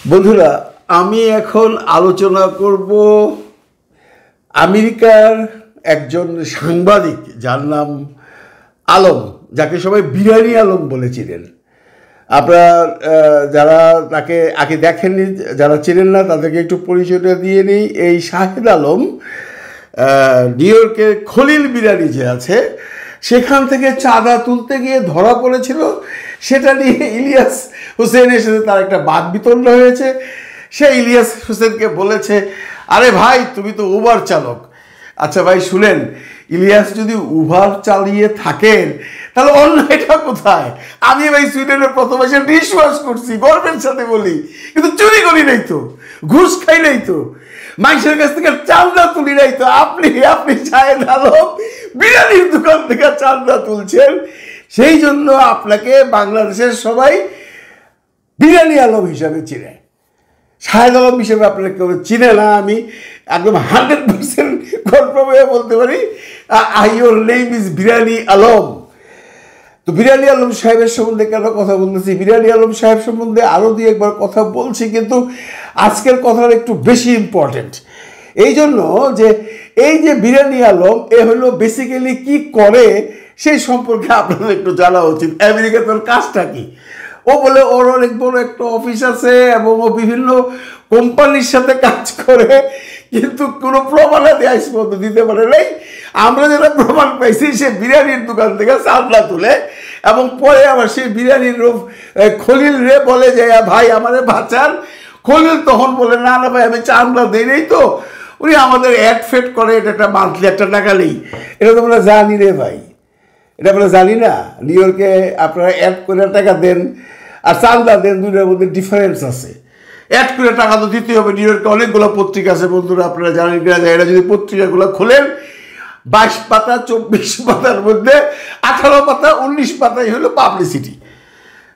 বন্ধুরা, আমি এখন আলোচনা করব আমেরিকার একজন সাংবাদিক যার নাম আলম, যাকে সবাই বিরিয়ানি আলম বলেছিলেন। আপনারা যারা তাকে আগে দেখেননি, যারা চেনেন না, তাদেরকে একটু পরিচয়টা দিয়ে নিই। এই শাহেদ আলম নিউ ইয়র্কের খলিল বিরিয়ানি যে আছে সেখান থেকে চাঁদা তুলতে গিয়ে ধরা পড়েছিল। সেটা নিয়ে ইলিয়াস হোসেনের সাথে তার একটা বাদ বিতণ্ড হয়েছে। সে ইলিয়াস হোসেনকে বলেছে, আরে ভাই তুমি তো উবার চালক। আচ্ছা ভাই শুনেন, ইলিয়াস যদি উবার চালিয়ে থাকেন তাহলে অন্যায়টা কোথায়? আমি ভাই সুইডেনের প্রথম এসে ডিশওয়াশ করছি, গর্বের সাথে বলি, কিন্তু চুরি করি নাই তো, ঘুষ খাই নাই তো, মানুষের কাছ থেকে চাঁদা তুলি নাই তো। আপনি শাহেদ আলম বিরিয়ানির দোকান থেকে চাঁদা তুলছেন, সেই জন্য আপনাকে বাংলাদেশের সবাই বিরিয়ানি আলম হিসাবে চিনে। শাহেদ আলম হিসেবে আপনারা কেউ চিনে না। আমি একদম 100% কনফার্ম বলতে পারি, your name is biryani Alam. তো বিরিয়ানি আলম সাহেবের সম্বন্ধে কেন কথা বলতেছি, বিরিয়ানি আলম সাহেব সম্বন্ধে আরও দুই একবার কথা বলছি, কিন্তু আজকের কথাটা একটু বেশি ইম্পর্টেন্ট। এই জন্য যে এই যে বিরিয়ানি আলম, এ হলো বেসিক্যালি কি করে সেই সম্পর্কে আপনাদের একটু জানা উচিত। আমেরিকাতে ওর কাজটা কি? ও বলে ওর অনেক বড় একটা অফিস আছে এবং ও বিভিন্ন কোম্পানির সাথে কাজ করে, কিন্তু কোনো প্রমাণাদি আজ পর্যন্ত দিতে পারে নাই। আমরা যেটা প্রমাণ পাইছি, সে বিরিয়ানির দোকান থেকে চাঁদা তুলে এবং পরে আবার সেই বিরিয়ানির খলিল রে বলে যে ভাই আমাদের বাঁচান। খলিল তখন বলে না না ভাই আমি চাঁদা দিই নাই তো, উনি আমাদের অ্যাড ফেড করে, এটা একটা মান্থলি একটা টাকা নেই। এটা তো আমরা জানি রে ভাই, এটা আমরা জানি না। নিউ ইয়র্কে আপনারা অ্যাড করে টাকা দেন আর চাঁদা দেন, দুইটার মধ্যে ডিফারেন্স আছে। অ্যাড করে টাকা তো দিতে হবে। নিউ ইয়র্কে অনেকগুলো পত্রিকা আছে বন্ধুরা, আপনারা জানেন কিনা যায়, এটা যদি পত্রিকাগুলো খোলেন 22 পাতা 24 পাতার মধ্যে 18 পাতা 19 পাতাই হলো পাবলিসিটি।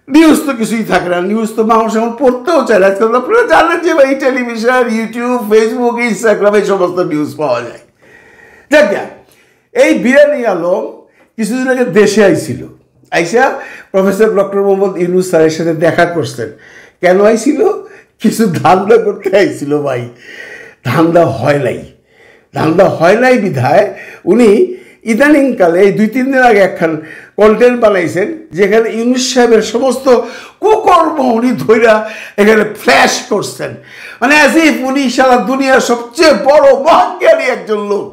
নিউজ তো কিছুই থাকে না, নিউজ তো মানুষ এখন পড়তেও চায় না। আপনারা জানেন যে ভাই টেলিভিশন, ইউটিউব, ফেসবুক, ইনস্টাগ্রাম এই সমস্ত নিউজ পাওয়া যায়। দেখ এই বিরিয়ানি আলম কিছুদিন আগে দেশে আইছিল, আইসা প্রফেসর ডক্টর মোহাম্মদ ইউনুস স্যারের সাথে দেখা করছেন। কেন আইছিল? কিছু ধান্দা করতে আইছিল ভাই। ধান্দা হয় নাই বিধায় উনি ইদানিংকালে এই 2-3 দিন আগে একখান কন্টেন্ট বানাইছেন, যেখানে ইউনুস সাহেবের সমস্ত কুকর্ম উনি ধৈরা এখানে ফ্ল্যাশ করছেন, মানে অ্যাজ ইফ উনি সারা দুনিয়ার সবচেয়ে বড় মহাজ্ঞানী একজন লোক।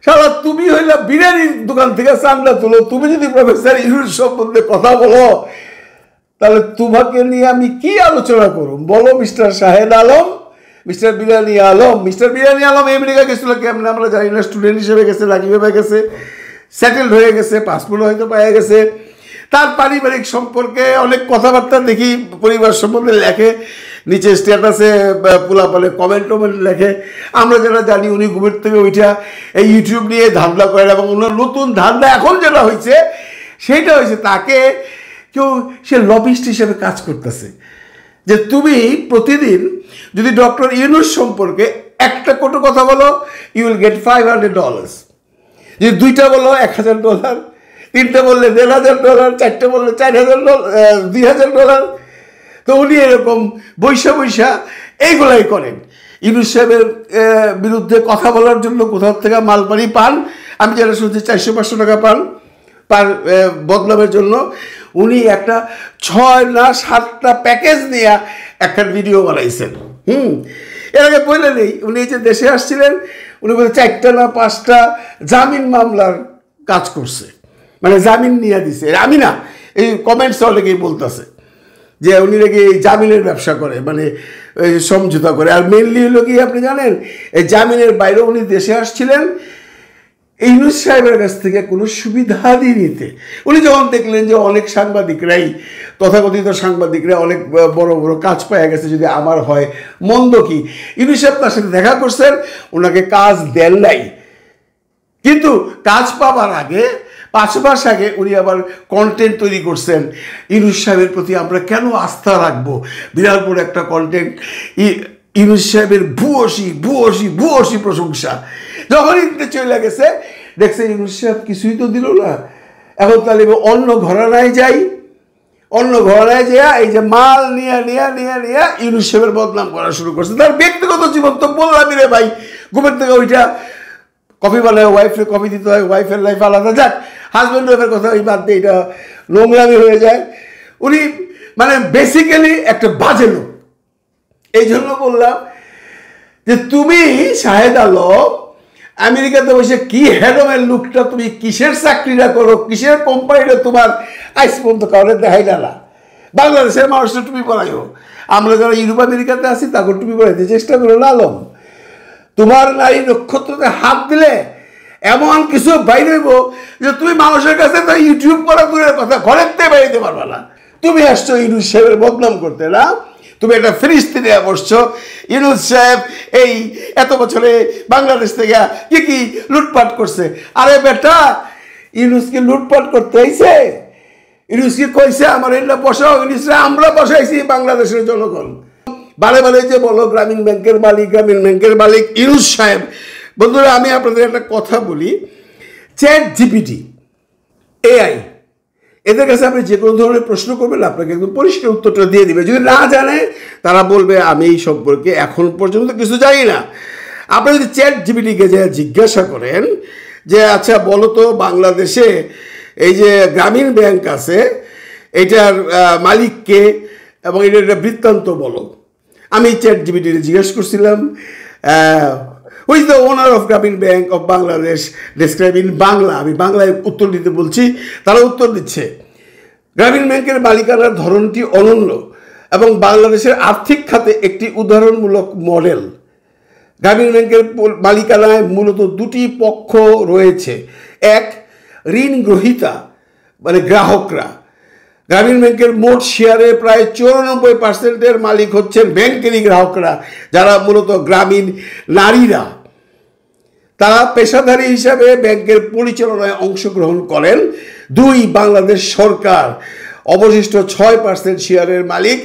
সারা তুমি হইলা বিরিয়ানির দোকান থেকে চাঁদা তুলো, তুমি যদি প্রফেসর ইউনুস সম্বন্ধে কথা বলো তাহলে তোমাকে নিয়ে আমি কি আলোচনা করব? বলো mister Shahed Alam, mister biryani Alam. Mister biryani Alam America গেছিল কেমন আমরা জানি না, স্টুডেন্ট হিসেবে গেছে, লাকিভাবে গেছে, সেটেলড হয়ে গেছে, পাসপোর্ট হয়তো পাওয়া গেছে। তার পারিবারিক সম্পর্কে অনেক কথাবার্তা দেখি, পরিবার সম্বন্ধে লেখে, নিচে স্ট্যাটাসে পোলাপালে কমেন্ট লেখে। আমরা যারা জানি উনি ঘুমের থেকে ওইটা এই ইউটিউব নিয়ে ধান্দা করেন, এবং ওনার নতুন ধান্দা এখন যেটা হয়েছে সেইটা হয়েছে তাকে কেউ সে লবিস্ট হিসেবে কাজ করতেছে, যে তুমি প্রতিদিন যদি ডক্টর ইউনুস সম্পর্কে একটা কটু কথা বলো, ইউ উইল গেট $500। যদি 2টা বলো $1000, 3টে বললে $1500, 4টে বললে $2000। তো উনি এরকম বৈশা এইগুলাই করেন। ইউনুস সাহেবের বিরুদ্ধে কথা বলার জন্য কোথাও থেকে মালপানি পান, আমি যেটা শুনছি 400-500 টাকা পান পার বদনামের জন্য। উনি একটা 6 না 7টা প্যাকেজ নিয়ে একটা ভিডিও বানাইছেন। এর আগে বলে নেই, উনি যে দেশে আসছিলেন উনি বলে 4টা না 5টা জামিন মামলার কাজ করছে, মানে জামিন নিয়ে দিছে। আমি না, এই কমেন্টস অনেকেই বলতেছে যে উনি নাকি এই জামিনের ব্যবসা করে, মানে সমঝোতা করে। আর মেনলি হলো কি আপনি জানেন, এই জামিনের বাইরে উনি দেশে আসছিলেন ইউনুস সাহেবের কাছ থেকে কোনো সুবিধাদি নিতে। উনি যখন দেখলেন যে অনেক সাংবাদিকরাই, তথাকথিত সাংবাদিকরা অনেক বড় বড় কাজ পাওয়া গেছে, যদি আমার হয় মন্দ কি, ইউনুস সাহেব তার সাথে দেখা করছেন, ওনাকে কাজ দেন নাই। কিন্তু কাজ পাবার আগে 5 মাস আগে উনি আবার কন্টেন্ট তৈরি করছেন, ইউনুস সাহেবের প্রতি আমরা কেন আস্থা রাখবো, বিরাট বড় একটা কন্টেন্ট। ইউনুস সাহেবের ভূয়সী প্রশংসা। যখন ইনতে চলে গেছে দেখছে ইউনুস সাহেব কিছুই তো দিল না, এখন তাহলে অন্য ঘরানায় যাই, অন্য ঘরে যে এই যে মাল নিয়ে নিয়ে নিয়ে নিয়ে ইউনুস সাহেবের বদনাম করা শুরু করছে। তার ব্যক্তিগত জীবন তো বললামই রে ভাই, ঘুমের থেকে ওইটা কফি বানায়, ওয়াইফে কফি দিতে হয়, ওয়াইফের লাইফ আলাদা, যাক হাজব্যান্ড ওয়াইফের কথা ওই বাদ দিয়ে এটা নোংরামি হয়ে যায়। উনি মানে বেসিক্যালি একটা বাজে লোক। এই জন্য বললাম যে তুমি শাহেদ আলম আমেরিকাতে বসে কি হেডমের লুকটা, তুমি কিসের চাকরিটা করো, কিসের কোম্পানিটা তোমার আইস পর্যন্ত কাউরে দেখাইলা না। বাংলাদেশের মানুষটা টুপি পরাইও, আমরা যারা ইউরোপ আমেরিকাতে আছি তাকে টুপি পরাইতে চেষ্টা করো না। আলম, তোমার নারী নক্ষত্রতে হাত দিলে এমন কিছু বাইরে হইব যে তুমি মানুষের কাছে তো ইউটিউব করা দূরের কথা ঘরের থেকে বেরোতে পারবা না। তুমি আসছো ইউনুস সাহেবের বদনাম করতে না, তুমি একটা ফিরিস্তিনে বসছো। ইউনুস সাহেব এই এত বছরে বাংলাদেশ থেকে কি কি লুটপাট করছে। আরে বেটা, ইউনুসকে লুটপাট করতে আইছে? ইউনুসকে কইছে আমার এটা বসাও, ইউনুসরা আমরা বসাইছি বাংলাদেশের জনগণ। বারে বারে যে বলো গ্রামীণ ব্যাংকের মালিক, গ্রামীণ ব্যাংকের মালিক ইউনুস সাহেব। বন্ধুরা, আমি আপনাদের একটা কথা বলি, চ্যাট জিপিটি, এআই, এদের কাছে আপনি যে কোনো ধরনের প্রশ্ন করবেন আপনাকে একদম পরিষ্কার উত্তরটা দিয়ে দিবে। যদি না জানে তারা বলবে আমি এই সম্পর্কে এখন পর্যন্ত কিছু জানি না। আপনি যদি চ্যাট জিপিটিকে যে জিজ্ঞাসা করেন যে আচ্ছা বলো তো বাংলাদেশে এই যে গ্রামীণ ব্যাংক আছে এটার মালিককে এবং এটার একটা বৃত্তান্ত বলো। আমি চ্যাট জিপিটিকে জিজ্ঞাসা করছিলাম who is the owner of Grameen bank of Bangladesh describe in Bangla. আমি বাংলায় উত্তর দিতে বলছি, তারা উত্তর দিচ্ছে গ্রামীণ ব্যাংকের মালিকানার ধরনটি অনন্য এবং বাংলাদেশের আর্থিক খাতে একটি উদাহরণমূলক মডেল। গ্রামীণ ব্যাংকের মালিকানায় মূলত দুটি পক্ষ রয়েছে। এক, ঋণ গ্রহীতা মানে গ্রাহকরা। গ্রামীণ ব্যাংকের মোট শেয়ারে প্রায় 94% মালিক হচ্ছেন ব্যাংকেরই গ্রাহকরা, যারা মূলত গ্রামীণ নারীরা। তারা পেশাদারী হিসাবে ব্যাংকের পরিচালনায় অংশগ্রহণ করেন। 2, বাংলাদেশ সরকার। অবশিষ্ট 6% শেয়ারের মালিক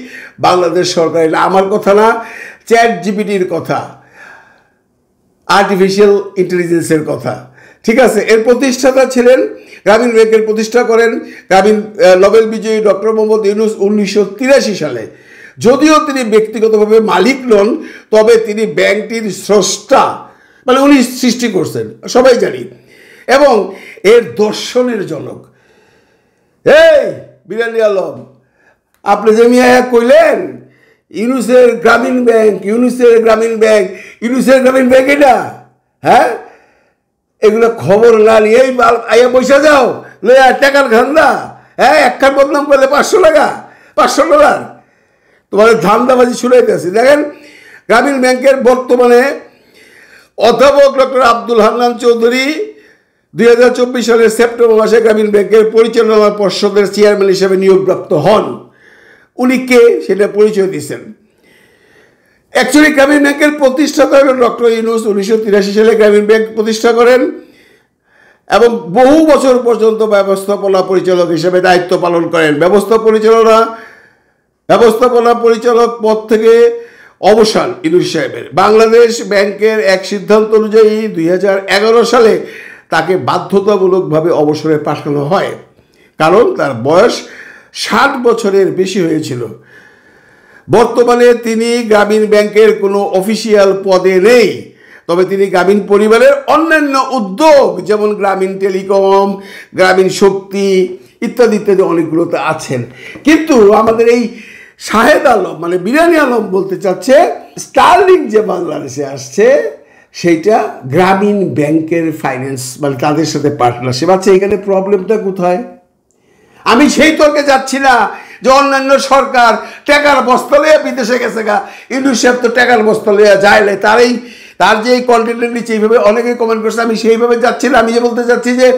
বাংলাদেশ সরকার। এটা আমার কথা না, চ্যাট জিপিটির কথা, আর্টিফিশিয়াল ইন্টেলিজেন্সের কথা। ঠিক আছে, এর প্রতিষ্ঠাতা ছিলেন, গ্রামীণ ব্যাংকের প্রতিষ্ঠা করেন নোবেল বিজয়ী ডক্টর মোহাম্মদ ইউনুস 1983 সালে। যদিও তিনি ব্যক্তিগতভাবে মালিক নন, তবে তিনি ব্যাংকটির স্রষ্টা, মানে উনি সৃষ্টি করছেন, সবাই জানি, এবং এর দর্শনের জনক। এই বিরানি আলম, আপনি যে মিয়া কইলেন ইউনুসের গ্রামীণ ব্যাংক, ইউনুসের গ্রামীণ ব্যাংক, ইউনুসের গ্রামীণ ব্যাংক এটা, হ্যাঁ, এগুলো খবর না নিয়ে আইয়া পয়সা যাও লইয়া টাকার ধান্দা। হ্যাঁ, একখান বদনাম করলে $500, $500 তোমার ধান্দাবাজি শুনাইতেছি। দেখেন, গ্রামীণ ব্যাংকের বর্তমানে অধ্যাপক ডক্টর আব্দুল হান্নান চৌধুরী 2024 সালের সেপ্টেম্বর মাসে গ্রামীণ ব্যাংকের পরিচালনা পর্ষদের চেয়ারম্যান হিসেবে নিয়োগপ্রাপ্ত হন। উনি কে সেটা পরিচয় দিয়েছেন। অ্যাকচুয়ালি গ্রামীণ ব্যাংকের প্রতিষ্ঠাতা হলেন ডক্টর ইউনুস। 1983 সালে গ্রামীণ ব্যাংক প্রতিষ্ঠা করেন এবং বহু বছর পর্যন্ত ব্যবস্থাপনা পরিচালক হিসেবে দায়িত্ব পালন করেন। ব্যবস্থাপনা পরিচালক পদ থেকে অবসান ইউনুস সাহেবের। বাংলাদেশ ব্যাংকের এক সিদ্ধান্ত অনুযায়ী 2011 সালে তাকে বাধ্যতামূলকভাবে অবসরে পাঠানো হয়, কারণ তার বয়স 60 বছরের বেশি হয়েছিল। বর্তমানে তিনি গ্রামীণ ব্যাংকের কোনো অফিসিয়াল পদে নেই, তবে তিনি গ্রামীণ পরিবারের অন্যান্য উদ্যোগ যেমন গ্রামীণ টেলিকম, গ্রামীণ শক্তি ইত্যাদি ইত্যাদি অনেকগুলোতে আছেন। কিন্তু আমাদের এই শাহেদ আলম মানে বিরানি আলম বলতে চাচ্ছে স্টার্লিং যে বাংলাদেশে আসছে সেইটা গ্রামীণ ব্যাংকের ফাইন্যান্স মানে তাদের সাথে পার্টনারশিপ আছে। এখানে প্রবলেমটা কোথায়? আমি সেই তর্কে যাচ্ছি না যে অন্যান্য সরকার টাকার বস্তা লইয়া বিদেশে গেছে গা, ইউনুস সাহেব তো টাকার বস্তা লইয়া যায় না, তার যে এই কন্টেন্টের নিচে এইভাবে অনেকে কমেন্ট করছে, আমি সেইভাবে যাচ্ছি না। আমি যে বলতে চাচ্ছি যে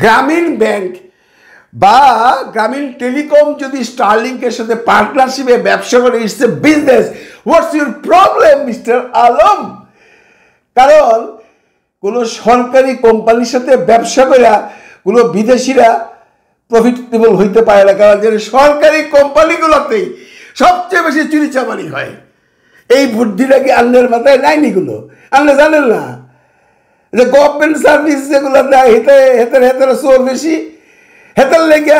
গ্রামীণ ব্যাংক বা গ্রামীণ টেলিকম যদি স্টারলিংকের সাথে পার্টনারশিপে ব্যবসা করে, it's a business. What's your problem mister Alam? কারণ কোনো সরকারি কোম্পানির সাথে ব্যবসা করে কোনো বিদেশিরা প্রফিটেবল হইতে পারে না, কারণ যে সরকারি কোম্পানিগুলোতেই সবচেয়ে বেশি চুরিচামারি হয়। এই বুদ্ধিটা কি আন্নের মাথায় নাইনিগুলো? আপনি জানেন না যে গভর্নমেন্ট সার্ভিস যেগুলো দেয় হেতের চোর বেশি, হেতের লেগে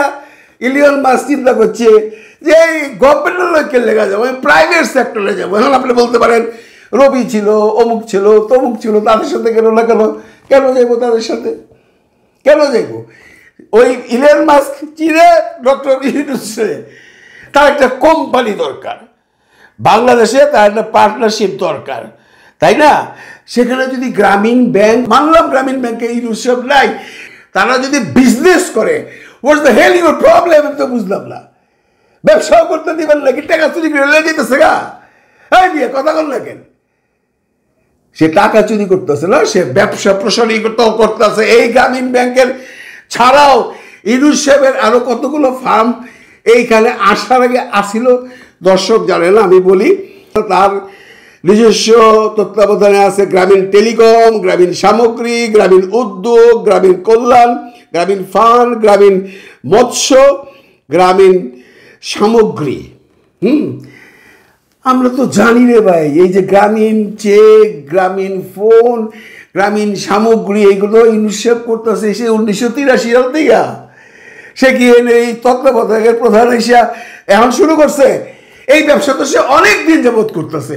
ইলিয়ন মাস্ক চিন্তা করছে যে এই গভর্নমেন্টের লোককে লেগে যাবো, আমি প্রাইভেট সেক্টরে যাবো। এখন আপনি বলতে পারেন রবি ছিল, অমুক ছিল, তমুক ছিল, তাদের সাথে কেন না কেন যাইবো তাদের সাথে, কেন যাইবো? ওই ইলিয়ন মাস্ক চিনে ডক্টর ইউনূসে তার একটা কোম্পানি দরকার, বাংলাদেশে তার একটা পার্টনারশিপ দরকার, তাই না? সেখানে যদি গ্রামীণ ব্যাংক, মানলাম গ্রামীণ ব্যাংকে ইউনূস সাহেব নাই, তারা যদি বিজনেস করে, what's the hell your problem? আমি তো বুঝলাম না। ব্যবসাও করতে দিবেন নাকি? টাকা চুরি করে লেগে যেতেছে গা, এই দিয়ে কথা বল না কেন? সে টাকা চুরি করতেছে না, সে ব্যবসা প্রসারিত করতেছে। এই গ্রামীণ ব্যাংকের ছাড়াও ইউনূস সাহেবের আরো কতগুলো ফার্ম এইখানে আসার আগে আসিল, দর্শক জানে না, আমি বলি। তার নিজস্ব তত্ত্বাবধানে আছে গ্রামীণ টেলিকম, গ্রামীণ সামগ্রী, গ্রামীণ উদ্যোগ, গ্রামীণ কল্যাণ, গ্রামীণ ফান্ড, গ্রামীণ মৎস্য, গ্রামীণ সামগ্রী। আমরা তো জানি রে ভাই, এই যে গ্রামীণ চেক, গ্রামীণ ফোন, গ্রামীণ সামগ্রী, এইগুলো ইউনূস সাহেব করতেছে সে 1983 সাল থেকে। সে কি এই তত্ত্বাবধায়কের প্রধান হিসেবে এখন শুরু করছে? এই ব্যবসা তো সে অনেক দিন যাবৎ করতেছে।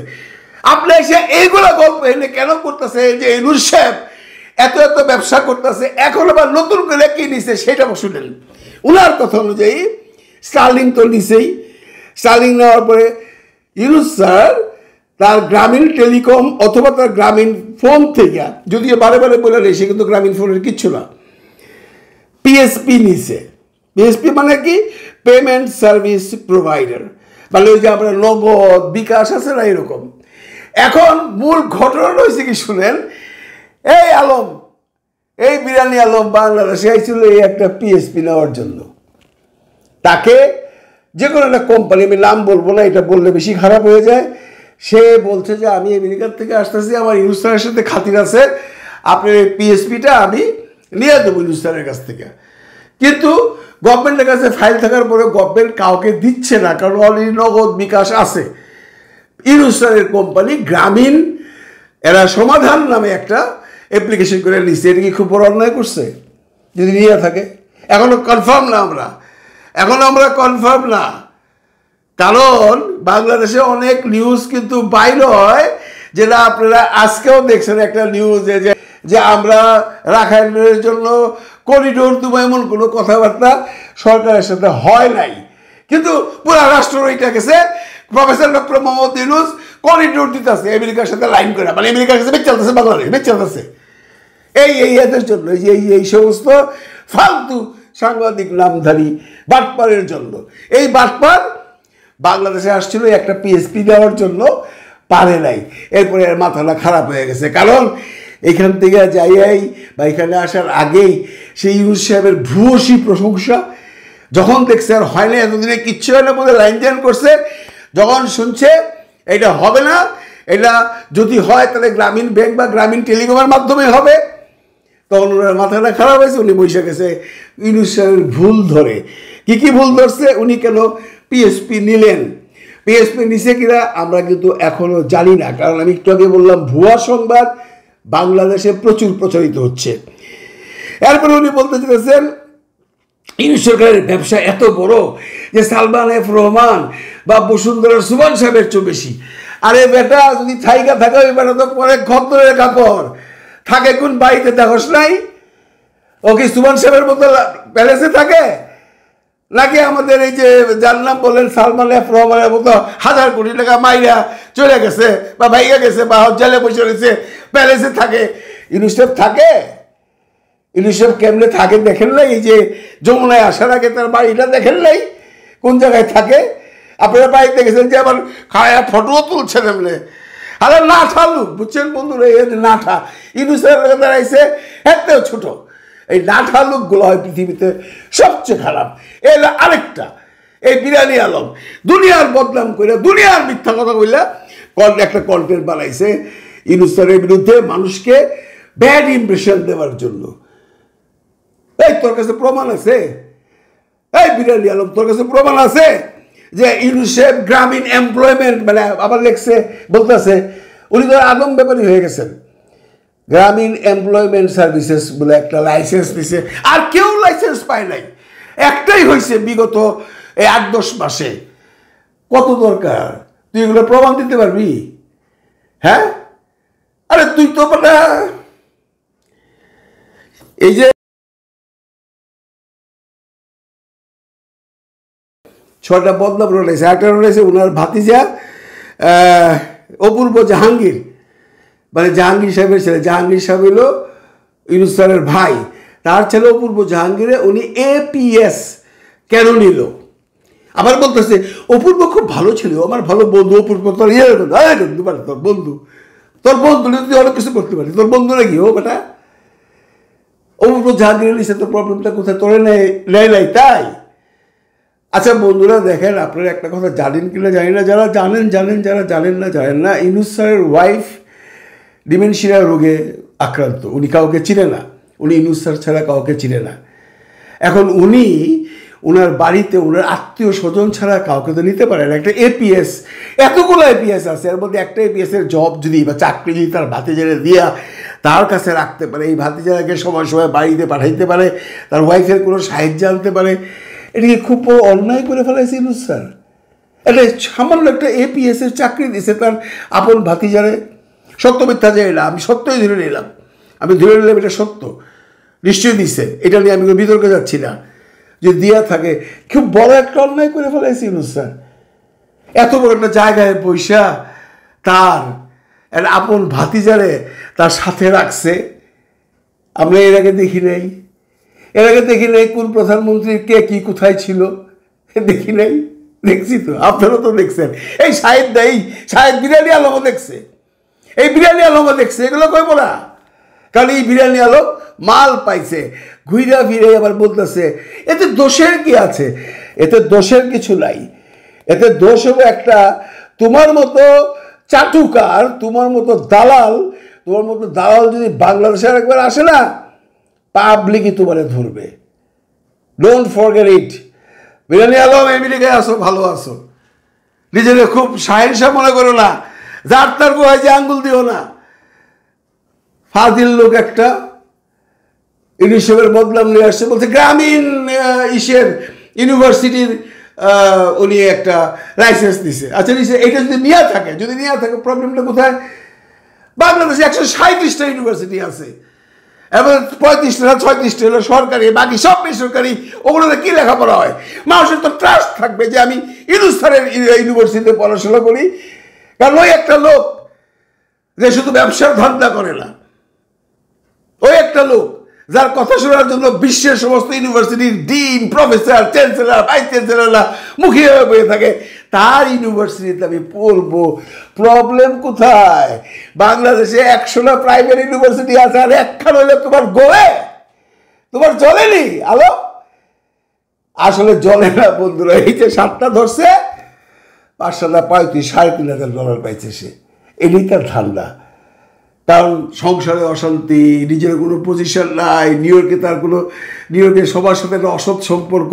আপনি এসে এইগুলো গল্প এনে কেন করতেছে যে ইউনূস সাহেব এত এত ব্যবসা করতেছে, এখন আবার নতুন করে কি নিছে সেটা শুনেন। উনার কথা অনুযায়ী স্টার্লিং তো নিছেই, স্টার্লিং নেওয়ার পরে ইউনূস স্যার তার গ্রামীণ টেলিকম অথবা তার গ্রামীণ ফোন থেকে, যদিও বারে বারে বলে নেই, সে কিন্তু গ্রামীণ ফোনের কিচ্ছু না, পিএসপি নিছে। পিএসপি মানে কি? পেমেন্ট সার্ভিস প্রোভাইডার, মানে ওই যে আমরা নগদ, বিকাশ আছে না, এরকম। এখন মূল ঘটনা হয়েছে কি শুনেন, এই আলম, এই বিরানি আলম বাংলাদেশে আইছিল এই একটা পিএসপি নেওয়ার জন্য। তাকে যে কোনো একটা কোম্পানি, আমি নাম বলবো না, এটা বললে বেশি খারাপ হয়ে যায়, সে বলছে যে আমি আমেরিকার থেকে আসতেছি, আমার ইউনূস স্যারের সাথে খাতির আছে, আপনার এই পিএসপিটা আমি নিয়ে দেবো ইউনূস স্যারের কাছ থেকে। কিন্তু গভর্নমেন্টের কাছে ফাইল থাকার পরে গভর্নমেন্ট কাউকে দিচ্ছে না, কারণ অলরেডি নগদ বিকাশ আছে। ইউনূস স্যারের কোম্পানি গ্রামীণ এরা সমাধান নামে একটা অ্যাপ্লিকেশন করে নিচ্ছে। এটা কি খুব বড় অন্যায় করছে যদি নিয়ে থাকে? এখনো কনফার্ম না আমরা কনফার্ম না, কারণ বাংলাদেশে অনেক নিউজ কিন্তু বাইরে হয়, যেটা আপনারা আজকেও দেখছেন একটা নিউজে যে আমরা রাখাইনের জন্য করিডোর দেবো, এমন কোনো কথাবার্তা সরকারের সাথে হয় নাই। কিন্তু পুরা রাষ্ট্র ওইটা গেছে, professor doctor Mohammad Yunus corridor দিতেছে আমেরিকার সাথে লাইন করে, মানে আমেরিকার কাছে বেচ চলতেছে, বাংলাদেশ বেচ চলতেছে এদের জন্য, এই সমস্ত ফালতু সাংবাদিক নামধারী বাটপারের জন্য। এই বাটপার বাংলাদেশে আসছিল একটা পিএসপি দেওয়ার জন্য, পারে নাই। এরপরে এর মাথাটা খারাপ হয়ে গেছে, কারণ এখান থেকে যাইয়াই বা এখানে আসার আগেই সেই ইউনূস সাহেবের ভূয়সী প্রশংসা, যখন দেখছে আর হয় না, এতদিনে কিচ্ছু হয় না বলে লাইন জ্যান করছে, যখন শুনছে এটা হবে না, এটা যদি হয় তাহলে গ্রামীণ ব্যাংক বা গ্রামীণ টেলিকমের মাধ্যমে হবে, তখন ওনার মাথাটা খারাপ হয়েছে। উনি বসে গেছে ইউনূস সাহেবের ভুল ধরে। কি ভুল ধরছে? উনি কেন পিএসপি নিলেন, পিএসপি নিছে কিনা আমরা কিন্তু এখনো জানি না, কারণ আমি একটু আগে বললাম ভুয়া সংবাদ বাংলাদেশে প্রচুর প্রচারিত হচ্ছে। এরপরে উনি বলতে চেয়েছেন ইউনূস সরকারের ব্যবসা এত বড় যে সালমান এফ রহমান বা বসুন্ধরার সুমন সাহেবের চেয়ে বেশি। আরে বেটা, যদি থাইকা থাকে ওই বেটা তো পরে খদ্দরের কাপড় থাকে, কোন বাড়িতে দেখোস নাই? ও কি সুমন সাহেবের মতো প্যালেসে থাকে, নাকি আমাদের এই যে যার নাম বললেন সালমান এফ রহমানের মতো 1000 কোটি টাকা মাইরা চলে গেছে বা ভাইয়া গেছে বা জেলে বসে রয়েছে প্যালেসে থাকে? ইউনূস সাহেব থাকে? ইউনূস সাহেব কেমনে থাকে দেখেন নাই? এই যে যমুনায় আসার আগে তার বাড়িটা দেখেন নাই কোন জায়গায় থাকে? আপনারা বাড়িতে গেছেন যে আবার খায়া ফটোও তুলছেন এমনি। আরে নাঠা লোক, বুঝছেন বন্ধুরা, এই নাঠা ইউনূস সাহেবের দাঁড়াইছে একটাও ছোট। এই নাঠা লোকগুলো হয় পৃথিবীতে সবচেয়ে খারাপ। এলো আরেকটা, এই বিরানি আলম দুনিয়ার বদনাম করে, দুনিয়ার মিথ্যা কথা কইলা একটা কন্টেন্ট বানাইছে ইউনূস স্যারের বিরুদ্ধে, মানুষকে ব্যাড ইমপ্রেশন দেওয়ার জন্য। এই তোর কাছে প্রমাণ আছে? এই বিরানি আলম, তোর কাছে প্রমাণ আছে যে ইউনূস সাহেব গ্রামীণ এমপ্লয়মেন্ট, মানে আবার লেখছে বলতেছে উনি তো আদম ব্যাপারী হয়ে গেছেন, গ্রামীণ এমপ্লয়মেন্ট সার্ভিসেস বলে একটা লাইসেন্স দিছে, আর কেউ লাইসেন্স পায় নাই। একটাই হয়েছে বিগত এই 8-10 মাসে। কত দরকার? তুই এগুলো প্রমাণ দিতে পারবি? হ্যাঁ, আরে তুই তো মানে এই যে 6টা বদনাম রয়েছে, একটা রয়েছে ওনার ভাতিজা অপূর্ব জাহাঙ্গীর, মানে জাহাঙ্গীর সাহেবের ছেলে। জাহাঙ্গীর সাহেব হলো ইউনূস স্যারের ভাই, তার ছেলে অপূর্ব জাহাঙ্গীরে উনি APS কেন নিল? আবার বলতেছে অপূর্ব খুব ভালো ছিল, আমার ভালো বন্ধু। অপূর্ব তোর তোর বন্ধু, তোর বন্ধু তুই অনেক কিছু করতে পারিস, তোর বন্ধু নাকি ও বেটা? অপূর্ব জাহাঙ্গীর নিছে, তোর প্রবলেমটা কোথায়? তোরে নেয় নাই তাই? আচ্ছা বন্ধুরা দেখেন, আপনারা একটা কথা জানেন কিনা জানি না, যারা জানেন জানেন, যারা জানেন না জানেন না। ইউনূস স্যারের ওয়াইফ ডিমেনশিয়া রোগে আক্রান্ত, উনি কাউকে চিনে না, উনি ইউনূস স্যার ছাড়া কাউকে চিনে না। এখন উনি ওনার বাড়িতে ওনার আত্মীয় স্বজন ছাড়া কাউকে তো নিতে পারে না। একটা APS, এতগুলো APS আছে, এর মধ্যে একটা APS-এর জব যদি বা চাকরি যদি তার ভাতিজারে দিয়া তার কাছে রাখতে পারে, এই ভাতিজারাকে সময় সময় বাড়িতে পাঠাইতে পারে, তার ওয়াইফের কোনো সাহায্য আনতে পারে, এটাকে খুব বড় অন্যায় করে ফেলেছে ইউনূস স্যার। এটা সামান্য একটা APS-এর চাকরি দিছে তার আপন ভাতিজারে। সত্য মিথ্যা যে এলাম, আমি সত্যই ধরে নিলাম, আমি ধরে নিলাম এটা সত্য, নিশ্চয়ই দিছে, এটা নিয়ে আমি কোনো বিতর্কে যাচ্ছি না। যে দিয়া থাকে, খুব বড় একটা অন্যায় করে ফেলাইছে ইউনূস স্যার। এত বড় একটা জায়গায় পয়সা তার একটা আপন ভাতিজারে তার সাথে রাখছে। আমরা এর আগে দেখি নাই, এর আগে দেখি নাই কোন প্রধানমন্ত্রীর কে কি কোথায় ছিল, দেখি নাই। দেখছি তো, আপনারা তো দেখছেন। এই শাহেদ বিরিয়ানি আলমও দেখছে, এই বিরিয়ানি আলমও দেখছে, এগুলো কইব না? কারণ এই বিরিয়ানি আলম মাল পাইছে, ঘুইরা ফিরে আবার বলতেছে এতে দোষের কি আছে? এতে দোষের কিছু নাই। এতে দোষ হবে একটা, তোমার মতো চাটুকার, তোমার মতো দালাল যদি বাংলাদেশের একবার আসে না, পাবলিকই তোমারে ধরবে। Don't forget it. Biryani Alam, আমেরিকায় আসো, ভালো আসো, নিজেকে খুব সাহেবসাহ মনে করো না, যার তার গোয়ায় যে আঙ্গুল দিও না। ফাজিল লোক একটা, ইউনিসেফের বদনাম নিয়ে আসছে, বলছে গ্রামীণ ইউনিভার্সিটির উনি একটা লাইসেন্স দিছে। আচ্ছা নিছে, এটা যদি নিয়ে থাকে প্রবলেমটা কোথায়? বাংলাদেশে 137টা ইউনিভার্সিটি আছে, এবং 35টা 36টা হলো সরকারি, বাকি সব বেসরকারি। ওগুলোতে কি লেখাপড়া হয়? মানুষের তো ট্রাস্ট থাকবে যে আমি ইউনূস স্যারের ইউনিভার্সিটিতে পড়াশোনা করি। কারণ ওই একটা লোক যে শুধু ব্যবসার ধান্দা করে না, ওই একটা লোক যার কথা শোনার জন্য বিশ্বের সমস্ত ইউনিভার্সিটির ডিন, প্রফেসর, চ্যান্সেলর, ভাইস চ্যান্সেলররা মুখী হয়ে বয়ে থাকে, তার ইউনিভার্সিটিতে আমি পড়বো। প্রবলেম কোথায়? বাংলাদেশে 100টা প্রাইভেট ইউনিভার্সিটি আছে, আর একখান হইলে তোমার গোলে, তোমার জ্বলেনি আলো? আসলে জ্বলে না বন্ধুরা। এই যে 7টা ধরছে, 500 $3,500 পাইছে সে, এটাই তার ধান্দা। কারণ সংসারে অশান্তি, নিজের কোনো পজিশন নাই, নিউ ইয়র্কে সবার সাথে একটা অসৎ সম্পর্ক।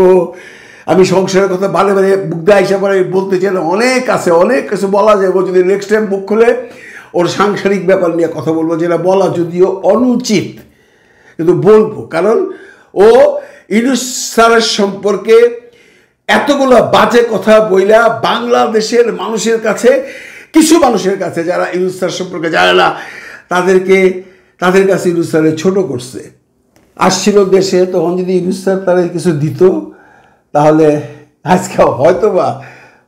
আমি সংসারের কথা বারে বারে মুগ্ধা হিসাবে বলতে চাই না, অনেক কিছু বলা যায়। ও যদি নেক্সট টাইম মুখ খুলে ওর সাংসারিক ব্যাপার নিয়ে কথা বলবো, যেটা বলা যদিও অনুচিত, কিন্তু বলবো। কারণ ও ইউনূস স্যারের সম্পর্কে এতগুলো বাজে কথা বইলা বাংলাদেশের মানুষের কাছে, কিছু মানুষের কাছে যারা ইউনূস স্যার সম্পর্কে জানে না, তাদের কাছে ইউনূস স্যার ছোট করছে। আসছিল দেশে, তখন যদি ইউনূস স্যার তাদের কিছু দিত, তাহলে আজকে হয়তো বা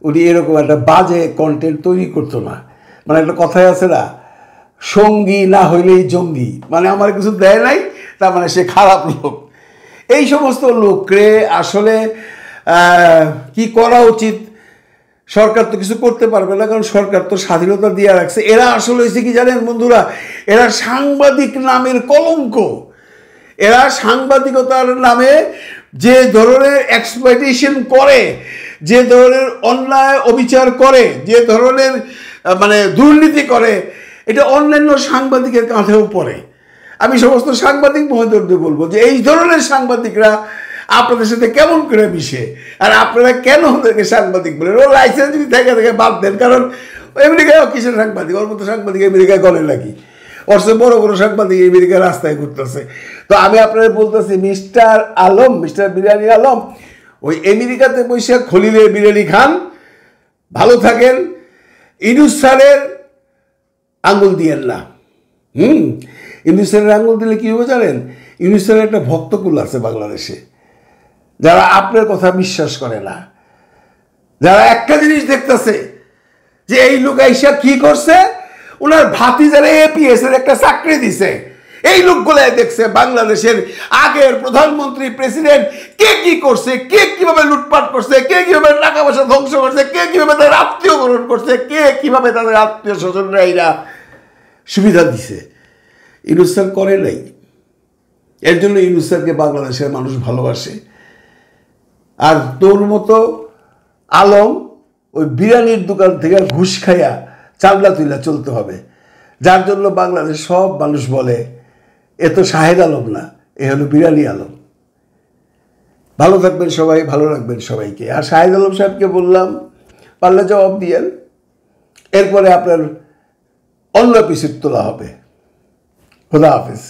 উনি এরকম একটা বাজে কন্টেন্ট তৈরি করতো না। মানে একটা কথাই আছে না, সঙ্গী না হইলেই জঙ্গি, মানে আমার কিছু দেয় নাই তার মানে সে খারাপ লোক। এই সমস্ত লোককে আসলে কি করা উচিত? সরকার তো কিছু করতে পারবে না, কারণ সরকার তো স্বাধীনতা দিয়ে রাখছে। এরা আসলে হয়েছে কি জানেন বন্ধুরা, এরা সাংবাদিক নামের কলঙ্ক। এরা সাংবাদিকতার নামে যে ধরনের এক্সপ্লয়টেশন করে, যে ধরনের অন্যায় অবিচার করে, যে ধরনের মানে দুর্নীতি করে, এটা অন্যান্য সাংবাদিকের কাঁধেও পড়ে। আমি সমস্ত সাংবাদিক মহোদয়দের বলবো যে এই ধরনের সাংবাদিকরা আপনাদের সাথে কেমন করে মিশে, আর আপনারা কেন ওদেরকে সাংবাদিক বলেন? ও লাইসেন্স যদি থেকে বাদ দেন, কারণ আমেরিকায় কিসের সাংবাদিক? ওর মতো সাংবাদিক আমেরিকায় গলে নাকি? ওর সে বড় বড় সাংবাদিক আমেরিকার রাস্তায় ঘুরতেছে। তো আমি আপনাদের বলতেছি, মিস্টার বিরিয়ানি আলম, ওই আমেরিকাতে বসে খলিলের বিরিয়ানি খান, ভালো থাকেন। ইউনূস স্যারের আঙুল দিয়েন না। ইউনূস স্যারের আঙুল দিলে কী হবে জানেন? ইউনূস স্যারের একটা ভক্তকুল আছে বাংলাদেশে, যারা আপনার কথা বিশ্বাস করে না, যারা একটা জিনিস দেখতেছে যে এই লোক আইসা কি করছে, ওনার ভাতিজারে এপিএস এর একটা চাকরি দিছে, এই লোকগুলো দেখছে বাংলাদেশের আগের প্রধানমন্ত্রী প্রেসিডেন্ট কে কি করছে, কে কিভাবে লুটপাট করছে, কে কিভাবে টাকা পয়সা ধ্বংস করছে, কে কিভাবে তাদের আত্মীয় গ্রহণ করছে, কে কিভাবে তাদের আত্মীয় স্বজনরা এরা সুবিধা দিছে। ইউনূস স্যার করে নাই। এর জন্য ইউনূস স্যারকে বাংলাদেশের মানুষ ভালোবাসে। আর তোর মতো আলম ওই বিরিয়ানির দোকান থেকে ঘুষ খাইয়া চামড়া তুইলা চলতে হবে, যার জন্য বাংলাদেশ সব মানুষ বলে এ তো শাহেদ আলম না, এ হলো বিরিয়ানি আলম। ভালো থাকবেন সবাই, ভালো রাখবেন সবাইকে। আর শাহেদ আলম সাহেবকে বললাম পারলে জবাব দিয়েন, এরপরে আপনার অন্য এপিসোড তোলা হবে। খোদা হাফেজ।